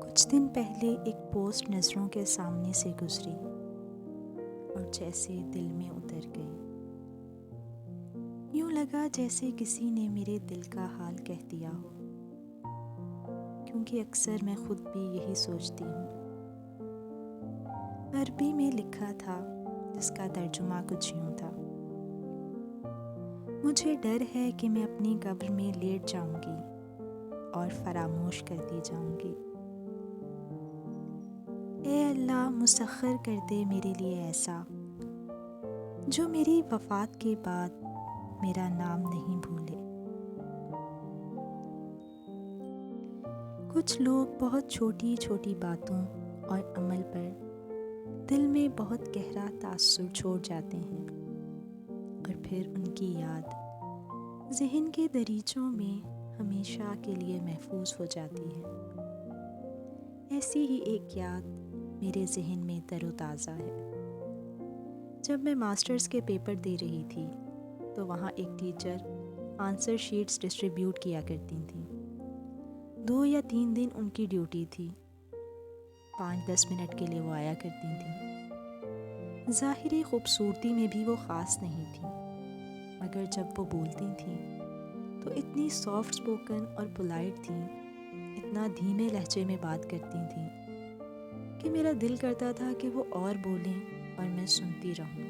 کچھ دن پہلے ایک پوسٹ نظروں کے سامنے سے گزری اور جیسے دل میں اتر گئی۔ یوں لگا جیسے کسی نے میرے دل کا حال کہہ دیا ہو، کیونکہ اکثر میں خود بھی یہی سوچتی ہوں۔ عربی میں لکھا تھا جس کا ترجمہ کچھ یوں تھا: مجھے ڈر ہے کہ میں اپنی قبر میں لیٹ جاؤں گی اور فراموش کر دی جاؤں گی۔ اے اللہ، مسخر کر دے میرے لیے ایسا جو میری وفات کے بعد میرا نام نہیں بھولے۔ کچھ لوگ بہت چھوٹی چھوٹی باتوں اور عمل پر دل میں بہت گہرا تاثر چھوڑ جاتے ہیں، اور پھر ان کی یاد ذہن کے دریچوں میں ہمیشہ کے لیے محفوظ ہو جاتی ہے۔ ایسی ہی ایک یاد میرے ذہن میں تر و تازہ ہے۔ جب میں ماسٹرز کے پیپر دے رہی تھی تو وہاں ایک ٹیچر آنسر شیٹس ڈسٹریبیوٹ کیا کرتی تھیں۔ 2 یا 3 دن ان کی ڈیوٹی تھی، 5-10 منٹ کے لیے وہ آیا کرتی تھیں۔ ظاہری خوبصورتی میں بھی وہ خاص نہیں تھیں، مگر جب وہ بولتی تھیں تو اتنی سافٹ سپوکن اور پولائٹ تھیں، اتنا دھیمے لہجے میں بات کرتی تھیں کہ میرا دل کرتا تھا کہ وہ اور بولیں اور میں سنتی رہوں۔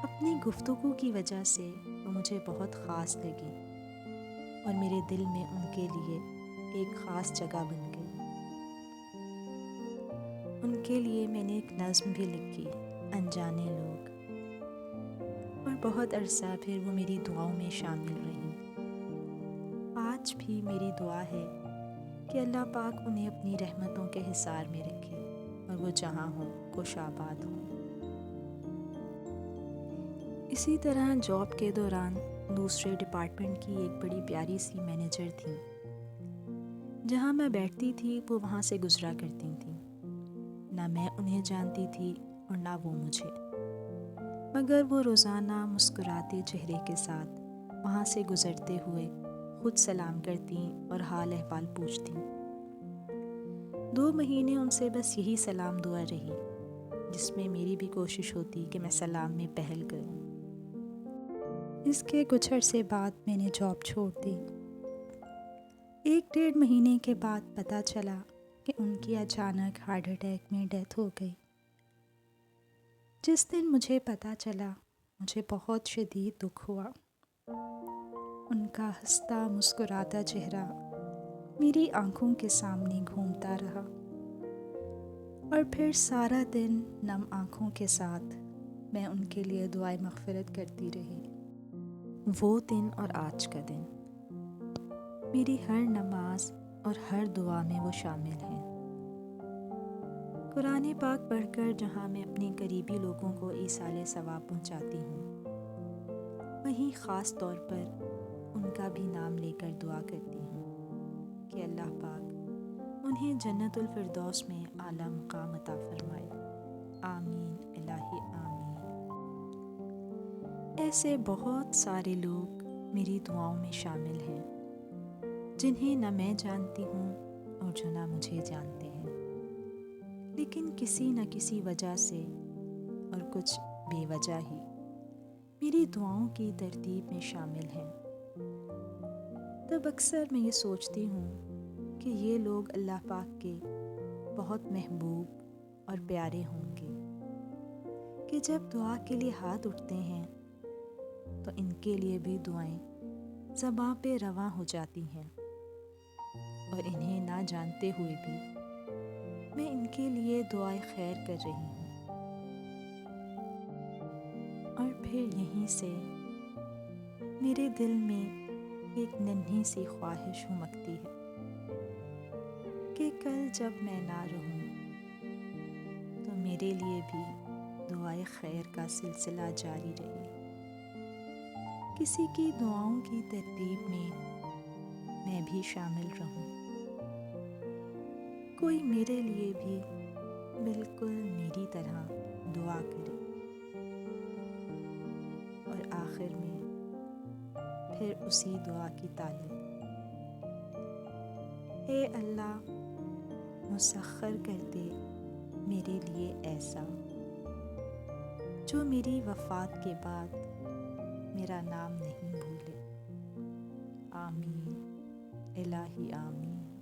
اپنی گفتگو کی وجہ سے وہ مجھے بہت خاص لگی اور میرے دل میں ان کے لیے ایک خاص جگہ بن گئی۔ ان کے لیے میں نے ایک نظم بھی لکھی، انجانے لوگ، اور بہت عرصہ پھر وہ میری دعاؤں میں شامل رہیں۔ آج بھی میری دعا ہے کہ اللہ پاک انہیں اپنی رحمتوں کے حصار میں رکھے اور وہ جہاں ہوں خوش آباد ہوں۔ اسی طرح جاب کے دوران دوسرے ڈپارٹمنٹ کی ایک بڑی پیاری سی مینیجر تھیں۔ جہاں میں بیٹھتی تھی وہ وہاں سے گزرا کرتی تھیں۔ نہ میں انہیں جانتی تھی اور نہ وہ مجھے، مگر وہ روزانہ مسکراتے چہرے کے ساتھ وہاں سے گزرتے ہوئے خود سلام کرتیں اور حال احوال پوچھتیں۔ 2 مہینے ان سے بس یہی سلام دعا رہی، جس میں میری بھی کوشش ہوتی کہ میں سلام میں پہل کروں۔ اس کے کچھ عرصے بعد میں نے جاب چھوڑ دی۔ 1-1.5 مہینے کے بعد پتہ چلا کہ ان کی اچانک ہارٹ اٹیک میں ڈیتھ ہو گئی۔ جس دن مجھے پتہ چلا مجھے بہت شدید دکھ ہوا۔ ان کا ہنستا مسکراتا چہرہ میری آنکھوں کے سامنے گھومتا رہا، اور پھر سارا دن نم آنکھوں کے ساتھ میں ان کے لیے دعائے مغفرت کرتی رہی۔ وہ دن اور آج کا دن میری ہر نماز اور ہر دعا میں وہ شامل ہیں۔ قرآن پاک پڑھ کر جہاں میں اپنے قریبی لوگوں کو ایصال ثواب پہنچاتی ہوں، وہیں خاص طور پر ان کا بھی نام لے کر دعا کرتی ہوں کہ اللہ پاک انہیں جنت الفردوس میں اعلیٰ مقام عطا فرمائے۔ آمین الہی آمین۔ ایسے بہت سارے لوگ میری دعاؤں میں شامل ہیں، جنہیں نہ میں جانتی ہوں اور جو نہ مجھے جانتے ہیں، لیکن کسی نہ کسی وجہ سے اور کچھ بے وجہ ہی میری دعاؤں کی ترتیب میں شامل ہیں۔ تب اکثر میں یہ سوچتی ہوں کہ یہ لوگ اللہ پاک کے بہت محبوب اور پیارے ہوں گے کہ جب دعا کے لیے ہاتھ اٹھتے ہیں تو ان کے لیے بھی دعائیں زباں پہ رواں ہو جاتی ہیں، اور انہیں نہ جانتے ہوئے بھی میں ان کے لیے دعائیں خیر کر رہی ہوں۔ اور پھر یہیں سے میرے دل میں ایک ننھی سی خواہش امکتی ہے کہ کل جب میں نہ رہوں تو میرے لیے بھی دعائیں خیر کا سلسلہ جاری رہے۔ کسی کی دعاؤں کی ترتیب میں بھی شامل رہوں، کوئی میرے لیے بھی بالکل میری طرح دعا کرے، اور آخر میں پھر اسی دعا کی طالب: اے اللہ، مسخر کر دے میرے لیے ایسا، جو میری وفات کے بعد میرا نام نہیں بھولے۔ آمین الہی آمین۔